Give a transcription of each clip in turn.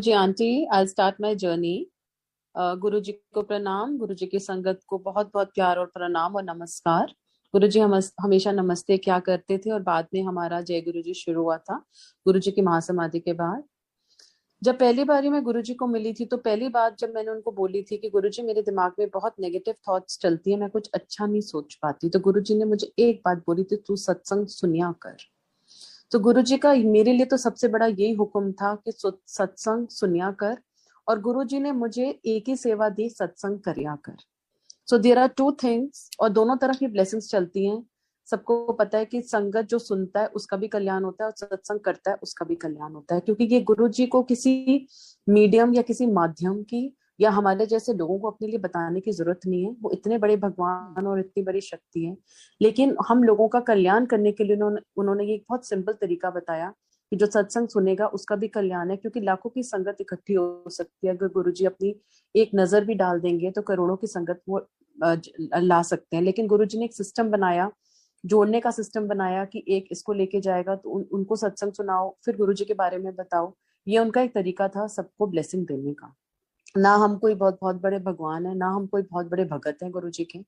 Ji aunty, I start my journey. Guru ji को प्रणाम, गुरु जी की संगत को बहुत बहुत प्यार और प्रणाम और नमस्कार। गुरु जी हम हमेशा नमस्ते क्या करते थे और बाद में हमारा जय गुरु जी शुरू हुआ था गुरु जी की महासमाधि के बाद। जब पहली बारी मैं गुरु जी को मिली थी तो पहली बात जब मैंने उनको बोली थी कि गुरु जी मेरे दिमाग में बहुत नेगेटिव थॉट्स चलती है, मैं कुछ अच्छा नहीं सोच पाती, तो गुरु जी ने मुझे एक बात बोली थी, तू सत्संग सुनिया कर। तो गुरु जी का मेरे लिए तो सबसे बड़ा यही हुक्म था कि सत्संग सुनिया कर। और गुरु जी ने मुझे एक ही सेवा दी, सत्संग करिया कर। So there are two things, और दोनों तरफ की ब्लेसिंग्स चलती हैं। सबको पता है कि संगत जो सुनता है उसका भी कल्याण होता है और सत्संग करता है उसका भी कल्याण होता है, क्योंकि ये गुरु जी को किसी मीडियम या किसी माध्यम की या हमारे जैसे लोगों को अपने लिए बताने की जरूरत नहीं है। वो इतने बड़े भगवान और इतनी बड़ी शक्ति है, लेकिन हम लोगों का कल्याण करने के लिए उन्होंने उन्होंने ये एक बहुत सिंपल तरीका बताया कि जो सत्संग सुनेगा उसका भी कल्याण है, क्योंकि लाखों की संगत इकट्ठी हो सकती है। अगर गुरु जी अपनी एक नजर भी डाल देंगे तो करोड़ों की संगत वो ला सकते हैं। लेकिन गुरुजी ने एक सिस्टम बनाया, जोड़ने का सिस्टम बनाया कि एक इसको लेके जाएगा तो उनको सत्संग सुनाओ, फिर गुरुजी के बारे में बताओ। ये उनका एक तरीका था सबको ब्लेसिंग देने का। ना हम कोई बहुत बहुत बड़े भगवान है, ना हम कोई बहुत बड़े भगत हैं गुरु जी के,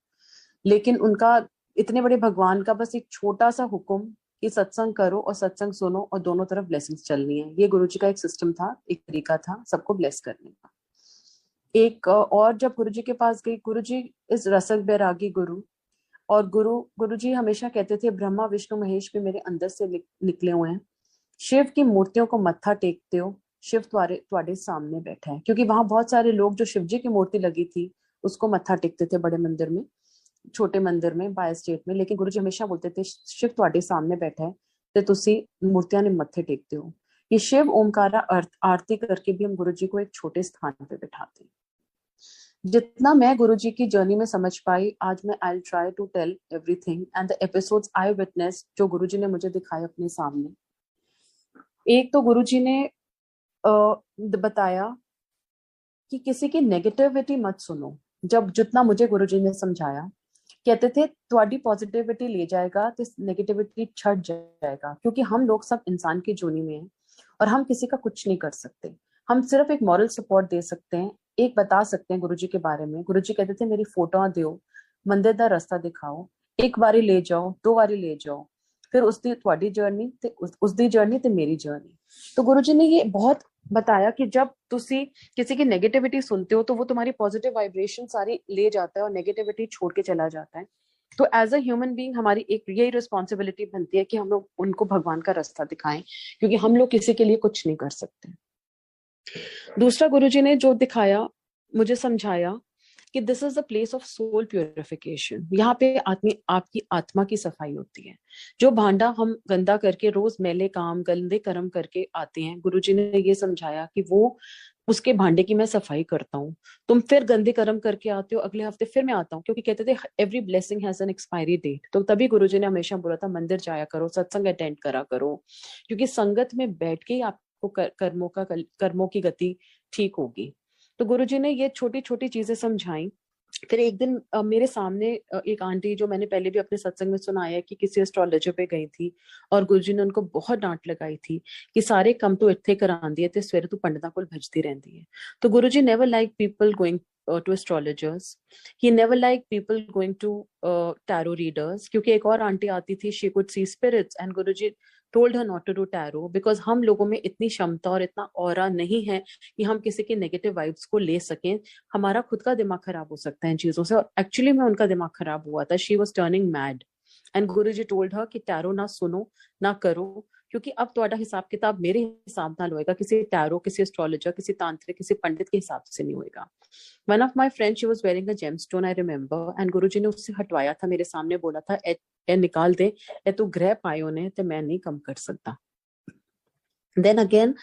लेकिन उनका इतने बड़े भगवान का बस एक छोटा सा हुक्म कि सत्संग करो और सत्संग सुनो और दोनों तरफ ब्लेसिंग्स चलनी है। ये गुरु जी का एक सिस्टम था, एक तरीका था सबको ब्लेस करने का। एक और जब गुरु जी के पास गई, गुरु जी इस रसक बैरागी गुरु, और गुरु जी हमेशा कहते थे ब्रह्मा विष्णु महेश भी मेरे अंदर से निकले हुए हैं। शिव की मूर्तियों को मत्था टेकते हो, शिव तुम्हारे सामने बैठा है। क्योंकि वहां बहुत सारे लोग जो शिव जी की मूर्ति लगी थी उसको मत्था टेकते थे, बड़े मंदिर में, छोटे मंदिर में, बाय स्टेट में, लेकिन गुरु जी हमेशा बोलते थे शिव तुम्हारे सामने बैठा है तो तुसी मूर्तियां ने मत्थे टेकते हो। ये शिव ओमकारा आरती करके भी हम गुरु जी को एक छोटे स्थान पे बैठाते हैं। जितना मैं गुरुजी की जर्नी में समझ पाई, आज मैं I try to tell everything and the episodes I witness जो गुरुजी ने मुझे दिखाए अपने सामने। एक तो गुरुजी ने बताया कि किसी की नेगेटिविटी मत सुनो। जब जितना मुझे गुरुजी ने समझाया, कहते थे तुम्हारी पॉजिटिविटी ले जाएगा तो नेगेटिविटी छट जाएगा, क्योंकि हम लोग सब इंसान की जोनी में हैं और हम किसी का कुछ नहीं कर सकते। हम सिर्फ एक मॉरल सपोर्ट दे सकते हैं, एक बता सकते हैं गुरुजी के बारे में। गुरुजी कहते थे मेरी फोटो दियो, मंदिर का रास्ता दिखाओ, एक बारी ले जाओ, दो बारी ले जाओ, फिर उसकी तुम्हारी जर्नी ते उसकी जर्नी ते मेरी जर्नी। तो गुरुजी ने ये बहुत बताया कि जब तुसी किसी की नेगेटिविटी सुनते हो तो वो तुम्हारी पॉजिटिव वाइब्रेशन सारी ले जाता है और नेगेटिविटी छोड़ के चला जाता है। तो एज अ ह्यूमन बीइंग हमारी एक यही रिस्पॉन्सिबिलिटी बनती है कि हम लोग उनको भगवान का रास्ता दिखाएं, क्योंकि हम लोग किसी के लिए कुछ नहीं कर सकते। दूसरा गुरुजी ने जो दिखाया, मुझे समझाया कि this is the place of soul purification. यहाँ पे आपकी आत्मा की सफाई होती है। जो भांडा हम गंदा करके रोज मैले काम गंदे कर्म करके आते हैं, गुरुजी ने ये समझाया कि वो उसके भांडे की मैं सफाई करता हूँ। तुम फिर गंदे कर्म करके आते हो, अगले हफ्ते फिर मैं आता हूँ, क्योंकि कहते थे every blessing has an expiry date. तो तभी गुरुजी ने हमेशा बोला था मंदिर जाया करो, सत्संग अटेंड करा करो, क्योंकि संगत में बैठ के ही आपको कर्मों की गति ठीक होगी। तो गुरुजी ने ये छोटी छोटी चीजें समझाई। फिर एक दिन मेरे सामने एक आंटी, जो मैंने पहले भी अपने सत्संग में सुनाया कि किसी एस्ट्रोलॉजर पे गई थी और गुरुजी ने उनको बहुत डांट लगाई थी कि सारे कम तो इत्थे करांदी है ते सवेरे तू पंडितां कोल भजदी रहंदी है। तो Guruji never like people going to astrologers. He never liked people going to tarot readers, क्योंकि एक और आंटी आती थी, she could see spirits and Guruji told her not to do tarot because हम लोगों में इतनी क्षमता और इतना ऑरा नहीं है कि हम किसी के नेगेटिव वाइब्स को ले सकें। हमारा खुद का दिमाग खराब हो सकता है इन चीजों से, और एक्चुअली में उनका दिमाग खराब हुआ था। She was turning mad and Guruji told her कि टैरो ना सुनो ना करो, क्योंकि अब तुम्हारा हिसाब किताब मेरे हिसाब नाल होएगा, किसी टैरो, किसी एस्ट्रोलॉजर, किसी तांत्रिक, किसी पंडित के हिसाब से नहीं होएगा। One of my friend, she was wearing a gemstone, I remember, and Guruji ने उससे हटवाया था, मेरे सामने बोला था ए निकाल दे, ए तू ग्रह पायो ने ते मैं नहीं कम कर सकता। Then again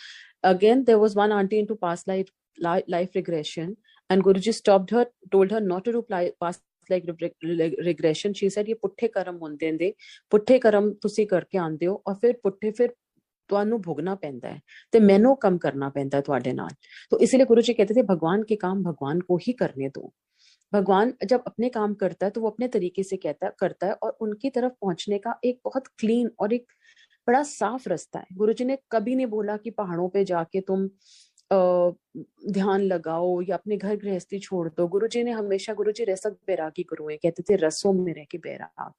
there was one auntie into past life regression, and Guruji stopped her, told her not to do past life regression. She said ये पुट्ठे कर्म होंदे ने, पुट्ठे कर्म तुसी करके आंदे हो और फिर पुट्ठे फिर ਤੁਹਾਨੂੰ भोगना पैंदा है ते मैनू कम करना पैंदा है ਤੁਹਾਡੇ ਨਾਲ। तो इसलिए गुरु जी कहते थे भगवान के काम भगवान को ही करने दो। भगवान जब अपने काम करता है तो वो अपने तरीके से करता है, और उनकी तरफ पहुंचने का एक बहुत क्लीन और एक बड़ा साफ रास्ता है। गुरुजी ने कभी नहीं बोला कि पहाड़ों पे जाके तुम ध्यान लगाओ या अपने घर गृहस्थी छोड़ दो। गुरुजी ने हमेशा, गुरुजी रसक बैरागी गुरु है, कहते थे रसों में रह के बैराग।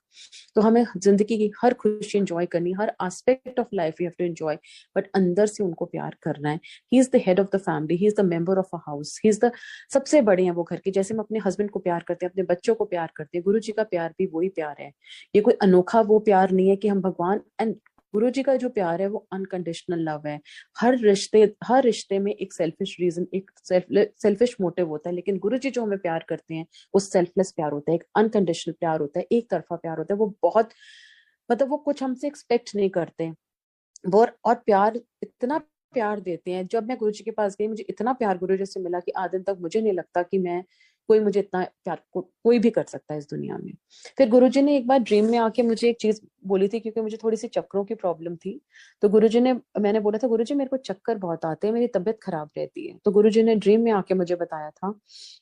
तो हमें जिंदगी की हर खुशी एंजॉय करनी, हर aspect of life you have to enjoy, but अंदर से उनको प्यार करना है। He is the head of the family, he is the member of a house, he is the, सबसे बड़े हैं वो घर के। जैसे हम अपने हस्बैंड को प्यार करते हैं, अपने बच्चों को प्यार करते हैं, गुरु जी का प्यार भी वही प्यार है। ये कोई अनोखा वो प्यार नहीं है कि हम भगवान, एंड गुरु जी का जो प्यार है वो अनकंडीशनल लव है। हर रिश्ते में एक सेल्फिश रीजन, एक सेल्फिश मोटिव होता है, लेकिन गुरु जी जो हमें प्यार करते हैं वो सेल्फलेस प्यार होता है, एक अनकंडीशनल प्यार होता है, एक तरफा प्यार होता है। वो बहुत, मतलब वो कुछ हमसे एक्सपेक्ट नहीं करते वो, और प्यार, इतना प्यार देते हैं। जब मैं गुरु जी के पास गई, मुझे इतना प्यार गुरु जी से मिला कि आज दिन तक मुझे नहीं लगता कि मैं, कोई मुझे इतना प्यार कोई भी कर सकता है इस दुनिया में। फिर गुरुजी ने एक बार ड्रीम में आके मुझे एक चीज बोली थी, क्योंकि मुझे थोड़ी सी चक्करों की प्रॉब्लम थी। तो गुरुजी ने, मैंने बोला था गुरुजी मेरे को चक्कर बहुत आते हैं, मेरी तबीयत खराब रहती है। तो गुरुजी ने ड्रीम में आके मुझे बताया था,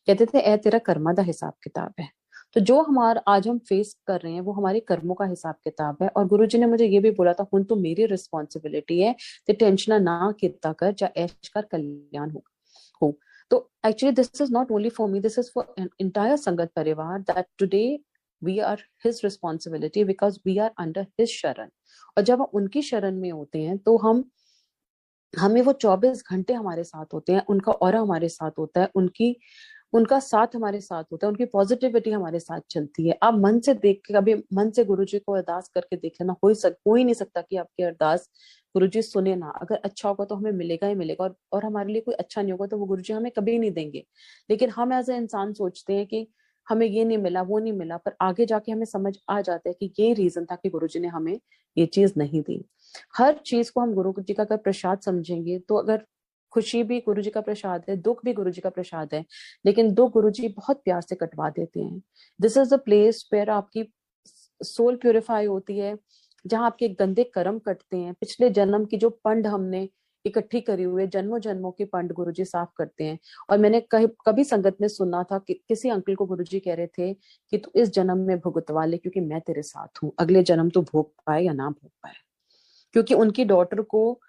कहते थे ए तेरा कर्मा दा हिसाब किताब है। तो जो हमारा आज हम फेस कर रहे हैं वो हमारे कर्मों का हिसाब किताब है। और गुरुजी ने मुझे ये भी बोला था, हुन तो मेरी रिस्पॉन्सिबिलिटी है, ते टेंशन ना किता कर, जा ऐश कर कल्याण हो। तो actually this is not only for me, this is for an entire Sangat Parivar, that today we are his responsibility because we are under his शरण। और जब हम उनकी शरण में होते हैं तो हमें वो 24 घंटे हमारे साथ होते हैं, उनका ऑरा हमारे साथ होता है, उनका साथ हमारे साथ होता है, उनकी पॉजिटिविटी हमारे साथ चलती है। आप मन से देख के, कभी मन से गुरुजी को अरदास करके देख लेना, हो ही नहीं सकता कि आपकी अरदास गुरुजी सुने ना। अगर अच्छा होगा तो हमें मिलेगा ही मिलेगा, और हमारे लिए कोई अच्छा नहीं होगा तो वो गुरुजी हमें कभी नहीं देंगे। लेकिन हम एज ए इंसान सोचते हैं कि हमें ये नहीं मिला, वो नहीं मिला, पर आगे जाके हमें समझ आ जाता है कि ये रीजन था कि गुरुजी ने हमें ये चीज नहीं दी। हर चीज को हम गुरु जी का अगर प्रसाद समझेंगे, तो अगर खुशी भी गुरु जी का प्रसाद है, दुख भी गुरु जी का प्रसाद है, लेकिन दो गुरु जी बहुत प्यार से कटवा देते हैं। This is the place where आपकी सोल प्यूरिफाई होती है, जहां आपके गंदे कर्म कटते हैं, पिछले जन्म की जो पंड हमने इकट्ठी करी हुई है, जन्मों जन्मों की पंड गुरुजी साफ करते हैं। और मैंने कभी संगत में सुना था कि किसी अंकल को गुरुजी कह रहे थे कि तू इस जन्म में भुगतवा ले, क्योंकि मैं तेरे साथ हूँ, अगले जन्म तू भोग पाए या ना भोग पाए। क्योंकि उनकी डॉटर को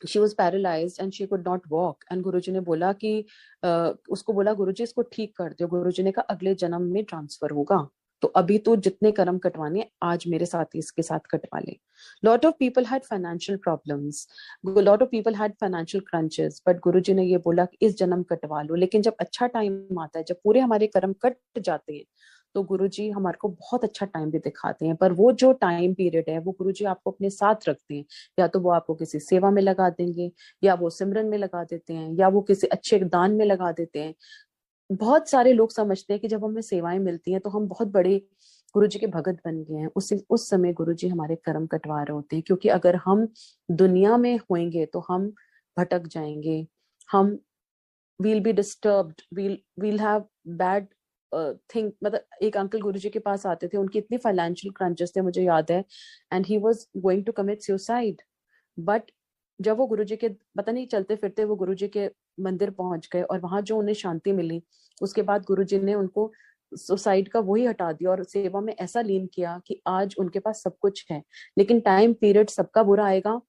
she was paralysed and she could not walk, and Guruji ने बोला कि उसको बोला गुरुजी इसको ठीक कर दो। गुरुजी ने कहा अगले जन्म में ट्रांसफर होगा, तो अभी तो जितने कर्म कटवाने आज मेरे साथ ही इसके साथ कटवा ले। Lot of people had financial problems, lot of people had financial crunches, but Guruji ने ये बोला कि इस जन्म कटवा लो। लेकिन जब अच्छा टाइम आता है, जब पूरे हमारे कर्म कट जाते हैं, तो गुरुजी हमारे को बहुत अच्छा टाइम भी दिखाते हैं। पर वो जो टाइम पीरियड है वो गुरुजी आपको अपने साथ रखते हैं, या तो वो आपको किसी सेवा में लगा देंगे, या वो सिमरन में लगा देते हैं, या वो किसी अच्छे दान में लगा देते हैं। बहुत सारे लोग समझते हैं कि जब हमें सेवाएं मिलती हैं तो हम बहुत बड़े गुरुजी के भगत बन गए हैं। उस समय गुरुजी हमारे कर्म कटवा रहे होते हैं, क्योंकि अगर हम दुनिया में होंगे तो हम भटक जाएंगे, हम will be disturbed, will have bad think. मतलब एक अंकल गुरुजी के पास आते थे, उनकी इतनी फाइनेंशियल क्रंचेस थे, मुझे याद है, and he was going to commit suicide. But जब वो गुरुजी के, पता नहीं, चलते फिरते वो गुरुजी के मंदिर पहुंच गए, और वहां जो उन्हें शांति मिली, उसके बाद गुरुजी ने उनको सुसाइड का वही हटा दिया और सेवा में ऐसा लीन किया कि आज उनके पास सब कुछ है। लेकिन टाइम पीरियड सबका बुरा आएगा,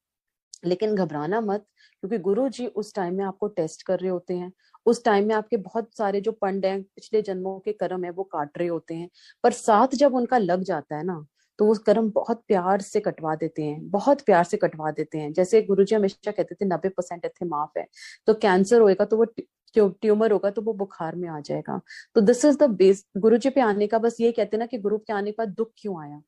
लेकिन घबराना मत, क्योंकि गुरु जी उस टाइम में आपको टेस्ट कर रहे होते हैं। उस टाइम में आपके बहुत सारे जो पंड हैं, पिछले जन्मों के कर्म है, वो काट रहे होते हैं। पर साथ जब उनका लग जाता है ना, तो वो कर्म बहुत प्यार से कटवा देते हैं, बहुत प्यार से कटवा देते हैं। जैसे गुरुजी हमेशा कहते थे 90% इतने माफ है। तो कैंसर होएगा तो वो ट्यूमर होगा तो वो बुखार में आ जाएगा। तो दिस इज द बेस। गुरु जी पे आने का बस ये कहते हैं ना कि गुरु पे आने के बाद दुख क्यों आया।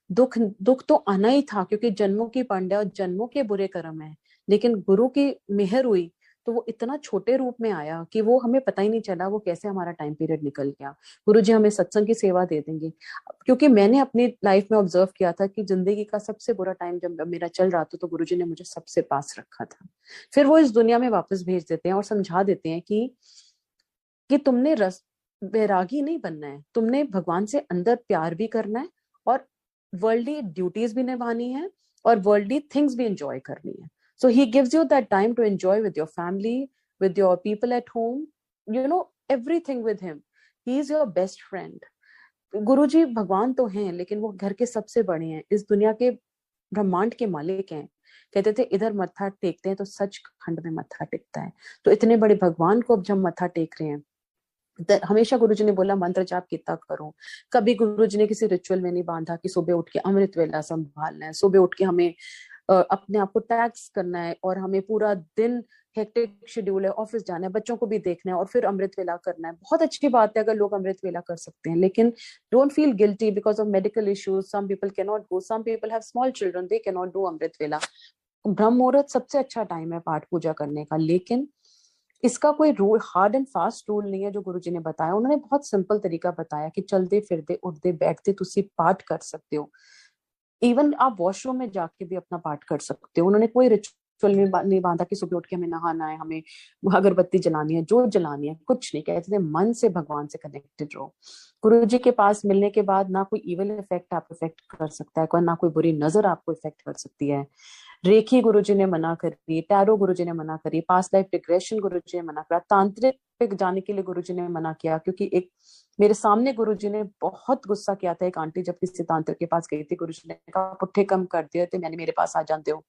दुख तो आना ही था, क्योंकि जन्मों की पांड्या और जन्मों के बुरे कर्म है। लेकिन गुरु की मेहर हुई तो वो इतना छोटे रूप में आया कि वो हमें पता ही नहीं चला वो कैसे हमारा टाइम पीरियड निकल गया। गुरु जी हमें सत्संग की सेवा दे देंगे, क्योंकि मैंने अपनी लाइफ में ऑब्जर्व किया था कि जिंदगी का सबसे बुरा टाइम जब मेरा चल रहा था, तो गुरु जी ने मुझे सबसे पास रखा था। फिर वो इस दुनिया में वापस भेज देते हैं और समझा देते हैं कि तुमने वैरागी नहीं बनना है, तुमने भगवान से अंदर प्यार भी करना है, और वर्ल्डली ड्यूटीज भी निभानी है, और वर्ल्डली थिंग्स भी एंजॉय करनी है। So he gives you that time to enjoy with your family, with your people at home, you know, everything with him. He is your best friend. Guru ji भगवान तो हैं, लेकिन वो घर के सबसे बड़े हैं, इस दुनिया के ब्रह्मांड के मालिक हैं। कहते थे इधर मत्था टेकते हैं तो सच खंड में मत्था टेकता है। तो इतने बड़े भगवान को अब जब मत्था टेक रहे हैं, हमेशा गुरुजी ने बोला मंत्र जाप कितना करो। कभी गुरुजी ने किसी रिचुअल में नहीं बांधा कि सुबह उठ के अमृत वेला संभालना है, सुबह उठ के हमें अपने आप को टैक्स करना है और हमें पूरा दिन हेक्टिक शेड्यूल है, ऑफिस जाना है, बच्चों को भी देखना है और फिर अमृत वेला करना है। बहुत अच्छी बात है अगर लोग अमृत वेला कर सकते हैं, लेकिन don't feel guilty because of medical issues. Some people can not go, some people have small children, they can not do Amrit vela. Brahma मुहूर्त सबसे अच्छा टाइम है पाठ पूजा करने का, लेकिन इसका कोई rule, hard and fast rule नहीं है जो गुरुजी ने बताया। उन्होंने बहुत सिंपल तरीका बताया कि चलते फिरते उठते बैठते तुसी पाठ कर सकते हो। इवन आप वॉशरूम में जाके भी अपना पाठ कर सकते हो। उन्होंने कोई रिचुअल नहीं बांधा कि सुबह उठ के हमें नहाना है, हमें अगरबत्ती जलानी है, जो जलानी है, कुछ नहीं। कहते थे मन से भगवान से कनेक्टेड रहो। गुरु जी के पास मिलने के बाद ना कोई इविल इफेक्ट आपको इफेक्ट कर सकता है, ना कोई बुरी नजर आपको इफेक्ट कर सकती है। रेखी गुरुजी ने मना करी, टैरो गुरुजी ने मना करी, पास्ट लाइफ रिग्रेशन गुरुजी ने मना करा, तांत्रिक पे जाने के लिए गुरुजी ने मना किया। क्योंकि एक मेरे सामने गुरुजी ने बहुत गुस्सा किया था, एक आंटी जब किसी तांत्रिक के पास गई थी, गुरुजी ने कहा पुट्ठे कम कर दिए थे मैंने, मेरे पास आ जाते हो।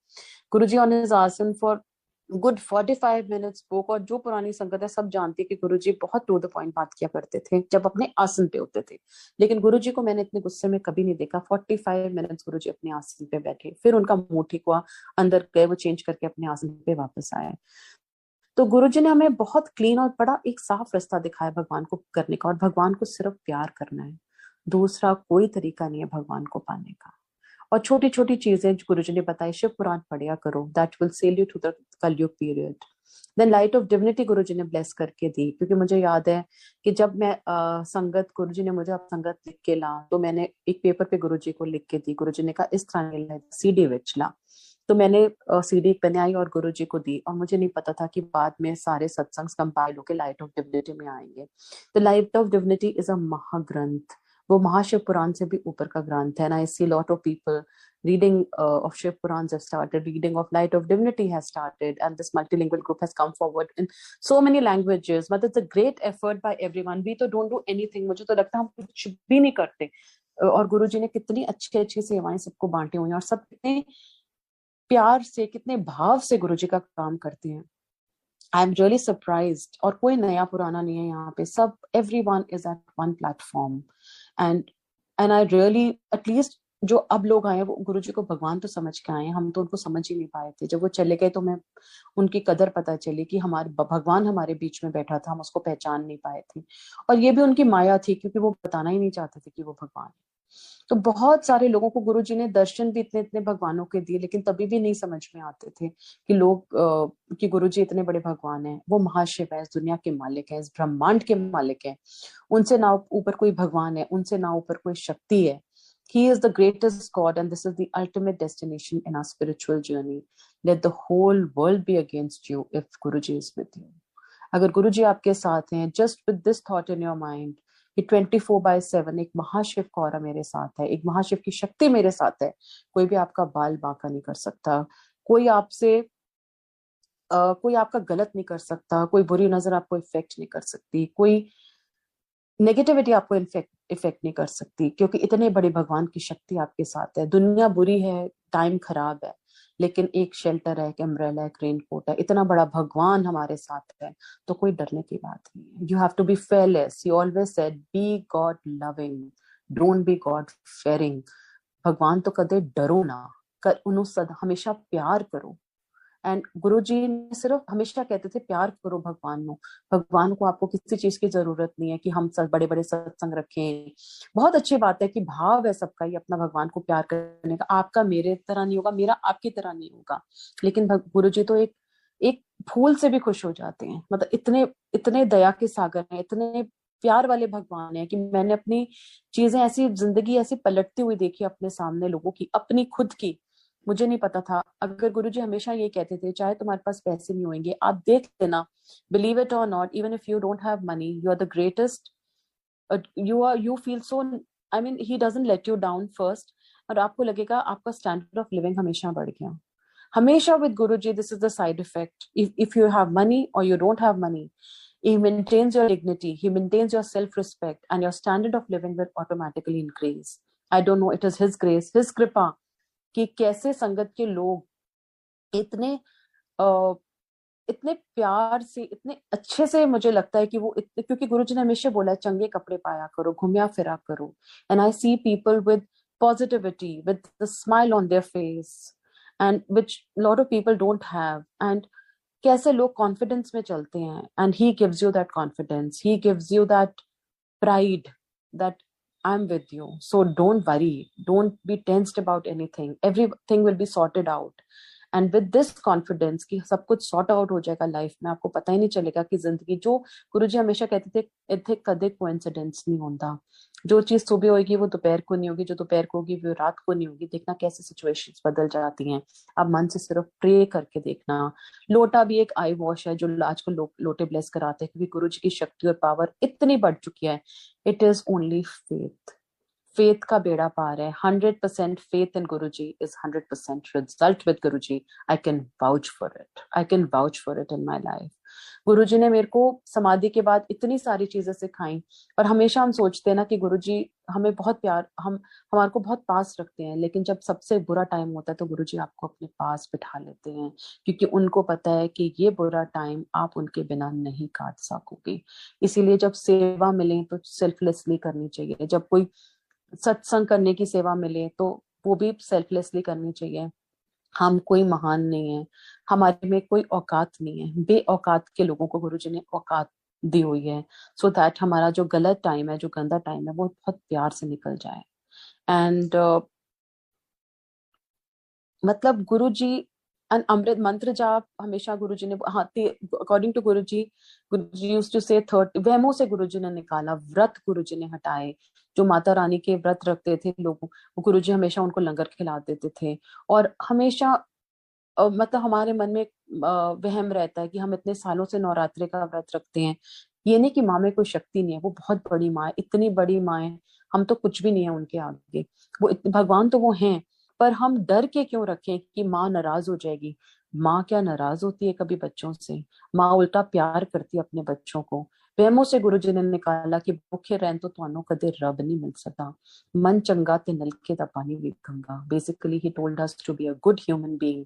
गुरुजी ऑन हिज आसन फॉर गुड 45 मिनट्स स्पोक। और जो पुरानी संगत है सब जानती है कि गुरुजी बहुत टू द पॉइंट बात किया करते थे जब अपने आसन पे होते थे। लेकिन गुरुजी को मैंने इतने गुस्से में कभी नहीं देखा। 45 मिनट्स गुरुजी अपने आसन पे बैठे, फिर उनका मुंह ठीक हुआ, अंदर गए, वो चेंज करके अपने आसन पे वापस आए। तो गुरुजी ने हमें बहुत क्लीन और बड़ा एक साफ रास्ता दिखाया भगवान को करने का, और भगवान को सिर्फ प्यार करना है, दूसरा कोई तरीका नहीं है भगवान को पाने का। और छोटी छोटी चीजें गुरुजी ने बताई, शिव पुराण पढ़िया करो, that will sell you to the Kalyug period. Then light of divinity Guruji ने ब्लेस करके दी, क्योंकि मुझे याद है कि जब मैं संगत, गुरुजी ने मुझे अब संगत लिख के ला, तो मैंने एक पेपर पे गुरुजी को लिख के दी। गुरुजी ने कहा इस तरह सीडी विच ला, तो मैंने सीडी बनाई और गुरुजी को दी। और मुझे नहीं पता था कि बाद में सारे सत्संग कंपाइल होकर लाइट ऑफ डिविनिटी में आएंगे। तो light of divinity is a महाग्रंथ, वो महाशिव पुराण से भी ऊपर का ग्रंथ है। ना I see lot of people reading of Shiv Purans have started, reading of Light of Divinity has started, and this multilingual group has come forward in so many languages. But it's a great effort by everyone. We तो don't do anything. मुझे तो लगता है हम कुछ भी नहीं करते, और गुरुजी ने कितनी अच्छी अच्छी सेवाएं सबको बांटी हुई हैं, और सब कितने प्यार से, कितने भाव से गुरुजी का काम करते हैं। I am really surprised. और कोई नया पुराना नहीं है यहाँ पे, सब everyone is at one platform. and and I really, at least जो अब लोग आए वो गुरुजी को भगवान तो समझ के आए हैं, हम तो उनको समझ ही नहीं पाए थे। जब वो चले गए तो मैं उनकी कदर पता चली कि हमारे भगवान हमारे बीच में बैठा था, हम उसको पहचान नहीं पाए थे। और ये भी उनकी माया थी, क्योंकि वो बताना ही नहीं चाहते थे कि वो भगवान है। तो बहुत सारे लोगों को गुरुजी ने दर्शन भी इतने इतने भगवानों के दिए, लेकिन तभी भी नहीं समझ में आते थे कि लोग कि गुरुजी इतने बड़े भगवान हैं। वो महाशिव है, इस दुनिया के मालिक है, इस ब्रह्मांड के मालिक है। उनसे ना ऊपर कोई भगवान है, उनसे ना ऊपर कोई शक्ति है। He is the greatest God, and this is the ultimate destination in our spiritual journey. Let the whole world be against you if Guruji is with you. अगर गुरुजी आपके साथ हैं, just with this thought in your mind कि 24/7 एक महाशिव का औरा मेरे साथ है, एक महाशिव की शक्ति मेरे साथ है, कोई भी आपका बाल बांका नहीं कर सकता, कोई आपसे कोई आपका गलत नहीं कर सकता, कोई बुरी नजर आपको इफेक्ट नहीं कर सकती, कोई नेगेटिविटी आपको इफेक्ट नहीं कर सकती, क्योंकि इतने बड़े भगवान की शक्ति आपके साथ है। दुनिया बुरी है, टाइम खराब है, लेकिन एक शेल्टर है, एक अम्ब्रेला है, एक रेनकोट है, इतना बड़ा भगवान हमारे साथ है, तो कोई डरने की बात नहीं है। You have to be fearless. He always said be god loving, don't be god fearing. भगवान तो कदे डरो ना, उन्हें हमेशा प्यार करो। एंड गुरुजी ने सिर्फ हमेशा कहते थे प्यार करो भगवान को आपको किसी चीज की जरूरत नहीं है कि हम सब बड़े बड़े सत्संग रखें। बहुत अच्छी बात है कि भाव है सबका ही अपना भगवान को प्यार करने का। आपका मेरे तरह नहीं होगा, मेरा आपकी तरह नहीं होगा, लेकिन गुरुजी तो एक एक फूल से भी खुश हो जाते हैं। मतलब इतने इतने दया के सागर हैं, इतने प्यार वाले भगवान है कि मैंने अपनी चीजें ऐसी, जिंदगी ऐसी पलटती हुई देखी अपने सामने, लोगों की, अपनी खुद की। मुझे नहीं पता था। अगर गुरुजी हमेशा ये कहते थे चाहे तुम्हारे पास पैसे नहीं होंगे, आप देख लेना, बिलीव इट और not, even if you don't have money, you are the greatest, you feel so, I mean he doesn't let you down first, और आपको लगेगा आपका स्टैंडर्ड ऑफ लिविंग हमेशा बढ़ गया। हमेशा with Guruji this is the side effect. If you have money or you don't have money, he maintains your dignity, he maintains your self-respect, and your standard of living will automatically increase. I don't know, it is his grace, his kripa कि कैसे संगत के लोग इतने इतने प्यार से, इतने अच्छे से मुझे लगता है कि वो इतने, क्योंकि गुरुजी ने हमेशा बोला है चंगे कपड़े पाया करो, घूमया फिरा करो, and I see people with positivity, with the smile on their face, and which lot of people don't have, and कैसे लोग कॉन्फिडेंस में चलते हैं, and he gives you that confidence, he gives you that pride that I'm with you. So don't worry. Don't be tensed about anything. Everything will be sorted out. And with this confidence कि सब कुछ sort out हो जाएगा life में, आपको पता ही नहीं चलेगा कि जिंदगी, जो गुरुजी हमेशा कहते थे, इथे कदे कोइंसिडेंस नहीं होता, जो चीज सुबह होगी वो दोपहर को नहीं होगी, जो दोपहर को होगी वो रात को नहीं होगी। देखना कैसे सिचुएशंस बदल जाती हैं, आप मन से सिर्फ प्रे करके देखना। लोटा भी एक आई वॉश है जो आजकल लोटे ब्लेस कराते हैं, क्योंकि गुरुजी की शक्ति और पावर इतनी बढ़ चुकी है। It is only faith, faith का बेड़ा पार है। 100% faith in Guruji is 100% result with Guruji. I can vouch for it. I can vouch for it in my life. गुरुजी ने मेरे को समाधि के बाद इतनी सारी चीजें सिखाई, और हमेशा हम सोचते हैं ना कि गुरुजी हमें बहुत प्यार, हम हमारे को बहुत पास रखते हैं, लेकिन जब सबसे बुरा टाइम होता है तो गुरुजी आपको अपने पास बिठा लेते हैं, क्योंकि उनको पता है कि ये बुरा टाइम आप उनके बिना नहीं काट सकोगे। इसीलिए जब सेवा मिले तो सेल्फलेसली करनी चाहिए, जब कोई सत्संग करने की सेवा मिले तो वो भी सेल्फलेसली करनी चाहिए। हम कोई महान नहीं है, हमारे में कोई औकात नहीं है, बे औकात के लोगों को गुरुजी ने औकात दी हुई है, सो दैट हमारा जो गलत टाइम है, जो गंदा टाइम है, वो बहुत प्यार से निकल जाए। एंड मतलब गुरुजी एन अमृत मंत्र जाप हमेशा गुरुजी ने, हाँ, according to Guruji used to say 30 वहमों से गुरुजी ने निकाला, व्रत गुरुजी ने हटाए। जो माता रानी के व्रत रखते थे लोग, वो गुरुजी हमेशा उनको लंगर खिला देते थे। और हमेशा मतलब हमारे मन में वहम रहता है कि हम इतने सालों से नवरात्रि का व्रत रखते हैं, ये नहीं कि माँ में कोई शक्ति नहीं है, वो बहुत बड़ी माँ है, इतनी बड़ी माँ है, हम तो कुछ भी नहीं है उनके आगे। भगवान तो वो हैं, पर हम डर के क्यों रखें कि माँ नाराज हो जाएगी। माँ क्या नाराज होती है कभी बच्चों से? माँ उल्टा प्यार करती है अपने बच्चों को। वहमों से गुरु जी ने निकाला कि भूखे रहन तो ਤੁਹਾਨੂੰ कदे रब नहीं मिल सकता, मन चंगा ते नलके दा पानी भी Ganga. Basically he told us to be a good human being,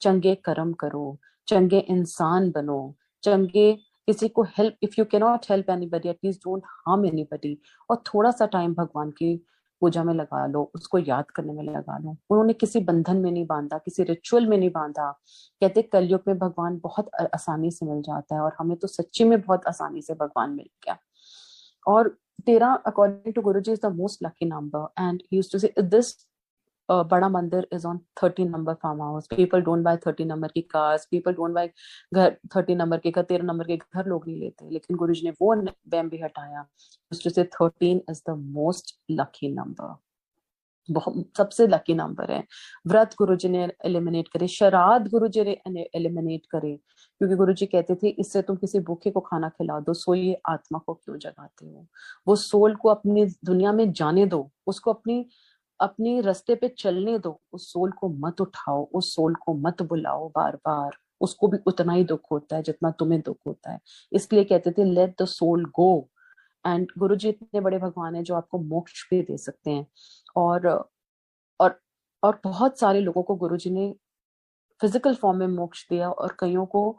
चंगे कर्म करो, चंगे इंसान बनो, चंगे किसी को help, if you can not help anybody at least don't harm anybody. और थोड़ा सा टाइम भगवान की पूजा में लगा लो, उसको याद करने में लगा लो। उन्होंने किसी बंधन में नहीं बांधा, किसी रिचुअल में नहीं बांधा। कहते कलयुग में भगवान बहुत आसानी से मिल जाता है, और हमें तो सच्ची में बहुत आसानी से भगवान मिल गया। और 13 according to Guruji is the most lucky number, and he used to say this बड़ा मंदिर is on 13 number farm house. People don't buy 13 number की कार्स, पीपल डोंट बाय घर 13 नंबर के घर, 13 नंबर के घर लोग नहीं लेते, लेकिन गुरुजी ने वो बैम भी हटाया। टू से 13 is the most lucky number, बहुत सबसे लकी नंबर है। व्रत गुरुजी ने एलिमिनेट करे, शराध गुरुजी ने एलिमिनेट करे, क्योंकि गुरुजी कहते थे इससे तुम किसी भूखे को खाना खिला दो, सो ये आत्मा को क्यों जगाते हो। वो सोल को अपनी दुनिया में जाने दो, उसको अपनी अपनी रास्ते पे चलने दो, उस सोल को मत उठाओ, उस सोल को मत बुलाओ बार बार। उसको भी उतना ही दुख होता है जितना तुम्हें दुख होता है, इसलिए कहते थे let the soul go. And Guruji इतने बड़े भगवान है जो आपको मोक्ष भी दे सकते हैं। और और और बहुत सारे लोगों को गुरुजी ने फिजिकल फॉर्म में मोक्ष दिया, और कईयों को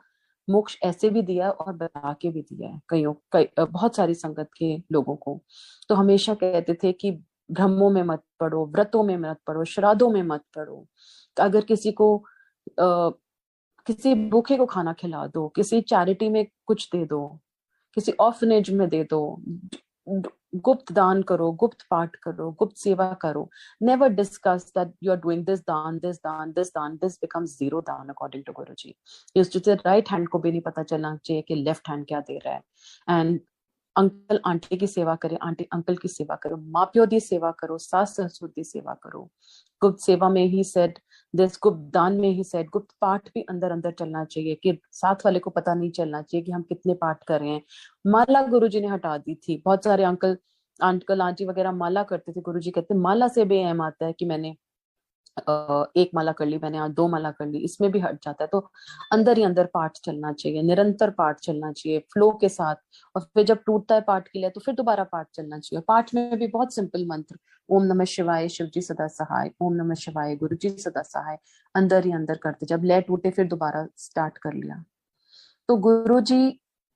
मोक्ष ऐसे भी दिया और बता के भी दिया है, बहुत सारी संगत के लोगों को। तो हमेशा कहते थे कि ब्रह्मों में मत पड़ो, व्रतों में मत पड़ो, श्राद्धों में मत पड़ो। अगर किसी को किसी भूखे को खाना खिला दो, किसी चैरिटी में कुछ दे दो, किसी ऑर्फनेज में दे दो, गुप्त दान करो, गुप्त पाठ करो, गुप्त सेवा करो। Never discuss that you are doing this दान, दिस दान, दिस दान, दिस बिकम्स जीरो दान अकॉर्डिंग टू गुरुजी। जिससे राइट हैंड को भी नहीं पता चलना चाहिए कि लेफ्ट हैंड क्या दे रहा है। एंड अंकल आंटी की सेवा करे, आंटी अंकल की सेवा करो, माँ प्यो दी सेवा करो, सास ससुर दी सेवा करो। गुप्त सेवा में ही सेड दिस, गुप्त दान में ही सेड, गुप्त पाठ भी अंदर अंदर चलना चाहिए कि साथ वाले को पता नहीं चलना चाहिए कि हम कितने पाठ कर रहे हैं। माला गुरुजी ने हटा दी थी, बहुत सारे अंकल आंटी वगैरह माला करते थे, गुरुजी कहते माला से बेअहम आता है कि मैंने एक माला कर ली मैंने, आज 2 माला कर ली, इसमें भी हट जाता है। तो अंदर ही अंदर पाठ चलना चाहिए, निरंतर पाठ चलना चाहिए फ्लो के साथ। और फिर जब टूटता है पाठ के लिए तो फिर दोबारा पाठ चलना चाहिए। पाठ में भी बहुत सिंपल मंत्र, ओम नमः शिवाय, शिव जी सदा सहाय, ओम नमः शिवाय, गुरु जी सदा सहाय, अंदर ही अंदर करते, जब लय टूटे फिर दोबारा स्टार्ट कर लिया। तो Guru ji,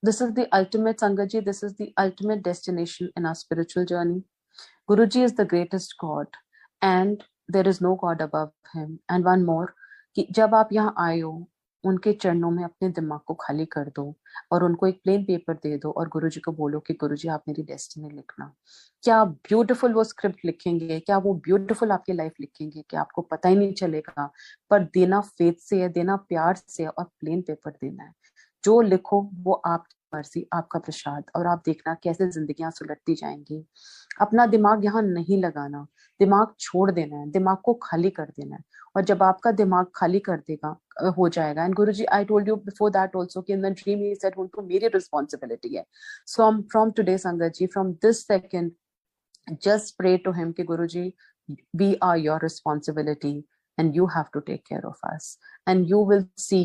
this is the ultimate, Sangat ji, this is the ultimate destination in our spiritual journey. Guruji is the greatest God and there is no God above him. And one more, कि जब आप यहाँ आए हो, उनके चरणों में अपने दिमाग को खाली कर दो और उनको एक प्लेन पेपर दे दो और गुरुजी को बोलो कि गुरुजी आप मेरी डेस्टिनी लिखना। क्या ब्यूटीफुल वो स्क्रिप्ट लिखेंगे, क्या वो ब्यूटीफुल आपकी लाइफ लिखेंगे कि आपको पता ही नहीं चलेगा। पर देना फेथ से है, देना प्यार से है और प्लेन पेपर देना है। जो लिखो वो आपकी मर्जी, आपका प्रसाद, और आप देखना कैसे जिंदगियां सुलटती जाएंगी। अपना दिमाग यहाँ नहीं लगाना, दिमाग छोड़ देना है, दिमाग को खाली कर देना है। और जब आपका दिमाग खाली कर देगा, हो जाएगा। And Guruji, I told you before that also कि in the dream he said उनको मेरी रिस्पॉन्सिबिलिटी है। So from today Sangat ji, from this second, just pray to him कि गुरुजी, we are your responsibility and you have to take care of us, and you will see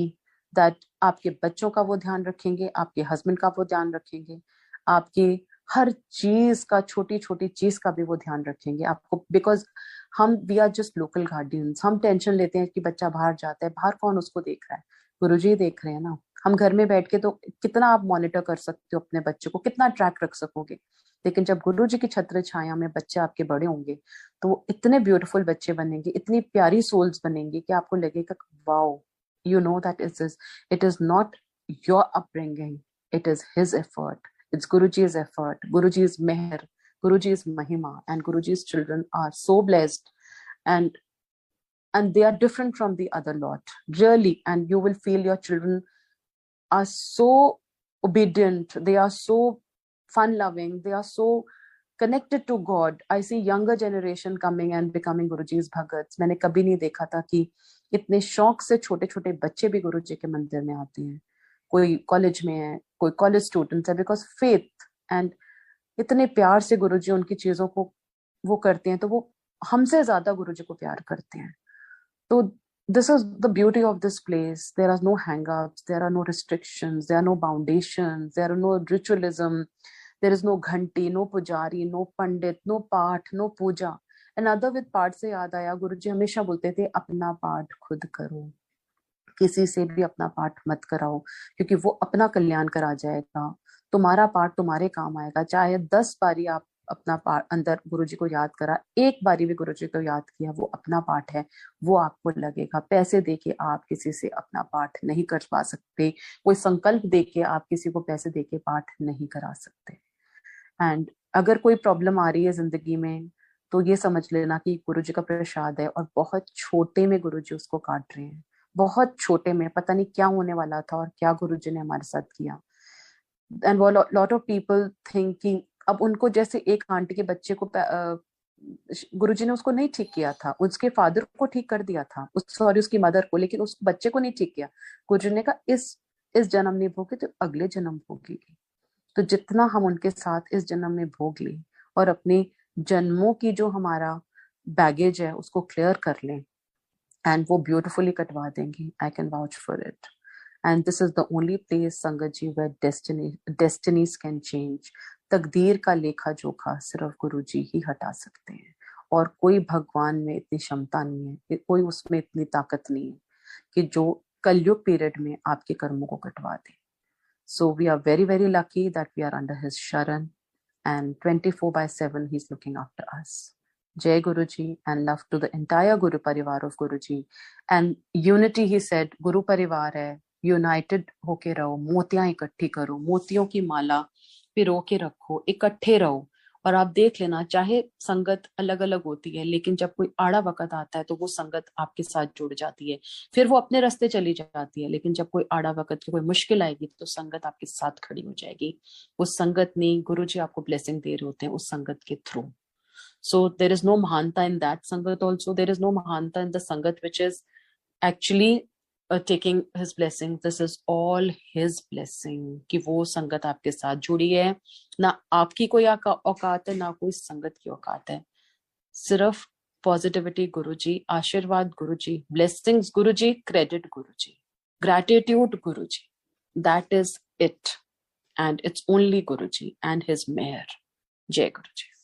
that आपके बच्चों का वो ध्यान रखेंगे, आपके हस्बैंड का वो ध्यान रखेंगे, आपके हर चीज का, छोटी छोटी चीज का भी वो ध्यान रखेंगे आपको। बिकॉज हम we are just local guardians. हम टेंशन लेते हैं कि बच्चा बाहर जाता है, बाहर कौन उसको देख रहा है, गुरुजी देख रहे हैं ना। हम घर में बैठ के तो कितना आप मॉनिटर कर सकते हो अपने बच्चे को, कितना ट्रैक रख सकोगे। लेकिन जब गुरु जी की छत्र छाया में बच्चे आपके बड़े होंगे तो वो इतने ब्यूटीफुल बच्चे बनेंगे, इतनी प्यारी सोल्स बनेंगी कि आपको लगेगा wow, you know that it is not your upbringing, it is his effort, it's Guruji's effort, Guruji's meher, Guruji's mahima, and Guruji's children are so blessed, and they are different from the other lot, really. And you will feel your children are so obedient, they are so fun loving, they are so connected to God. I see younger generation coming and becoming Guruji's bhagats. मैंने कभी नहीं देखा था कि इतने शौक से छोटे छोटे बच्चे भी गुरुजी के मंदिर में आते हैं। कोई कॉलेज में है, कोई कॉलेज स्टूडेंट है, बिकॉज फेथ एंड इतने प्यार से गुरुजी उनकी चीजों को वो करते हैं, तो वो हमसे ज्यादा गुरुजी को प्यार करते हैं। तो this is the beauty of this place. There are no hang-ups, there are no restrictions, there are no foundations, there are no ritualism, there is no ghanti, no pujari, no pandit, no पाठ, no Puja. another with पाठ से याद आया, गुरुजी हमेशा बोलते थे अपना पाठ खुद करो, किसी से भी अपना पाठ मत कराओ, क्योंकि वो अपना कल्याण करा जाएगा। तुम्हारा पाठ तुम्हारे काम आएगा। चाहे 10 बारी आप अपना पाठ अंदर गुरुजी को याद करा, एक बारी भी गुरुजी को याद किया, वो अपना पाठ है, वो आपको लगेगा। पैसे देके आप किसी से अपना पाठ नहीं करवा सकते, कोई संकल्प देके आप किसी को पैसे देके पाठ नहीं करा सकते। एंड अगर कोई प्रॉब्लम आ रही है जिंदगी में तो ये समझ लेना कि गुरुजी का प्रसाद है, और बहुत छोटे में गुरुजी उसको काट रहे हैं, बहुत छोटे में। पता नहीं क्या होने वाला था और क्या गुरुजी ने हमारे साथ किया। एंड वो लॉट ऑफ पीपल थिंकिंग, अब उनको जैसे एक आंटी के बच्चे को गुरुजी ने उसको नहीं ठीक किया था, उसके फादर को ठीक कर दिया था, सॉरी उसकी मदर को, लेकिन उस बच्चे को नहीं ठीक किया। गुरुजी ने कहा इस जन्म नहीं भोगी तो अगले जन्म भोगेगी। तो जितना हम उनके साथ इस जन्म में भोग लें और अपने जन्मों की जो हमारा बैगेज है उसको क्लियर कर लें, एंड वो ब्यूटिफुली कटवा देंगी। I can vouch for it. And this is the only place संगत जी वेयर डेस्टिनीज कैन चेंज। तकदीर का लेखा जोखा सिर्फ गुरु जी ही हटा सकते हैं, और कोई भगवान में इतनी क्षमता नहीं है, कोई उसमें इतनी ताकत नहीं है कि जो कलयुग पीरियड में आपके कर्मों को कटवा दे। So we are very, very lucky that we are under his Sharan, and 24/7 he's looking after us. Jai Guruji, and love to the entire Guru Parivar of Guruji. And unity, he said, Guru Parivar hai, united होके रहो, मोतियां इकट्ठी करो, मोतियों की माला पिरो के रखो, इकट्ठे रहो। और आप देख लेना, चाहे संगत अलग अलग होती है, लेकिन जब कोई आड़ा वक्त आता है तो वो संगत आपके साथ जुड़ जाती है, फिर वो अपने रास्ते चली जाती है। लेकिन जब कोई आड़ा वक्त की कोई मुश्किल आएगी तो संगत आपके साथ खड़ी हो जाएगी। उस संगत में गुरु जी आपको ब्लेसिंग दे रहे होते हैं, उस संगत के through. So there is no महानता इन दैट संगत ऑल्सो, देर इज नो महानता इन द संगत which is actually taking his blessing. This is all his blessing कि वो संगत आपके साथ जुड़ी है। ना आपकी कोई औकात है, ना कोई संगत की औकात है, सिर्फ positivity Guruji, Ashirwad Guruji, blessings Guruji, credit Guruji, gratitude Guruji. That is it. And it's only Guruji and his mayor. Jai Guruji.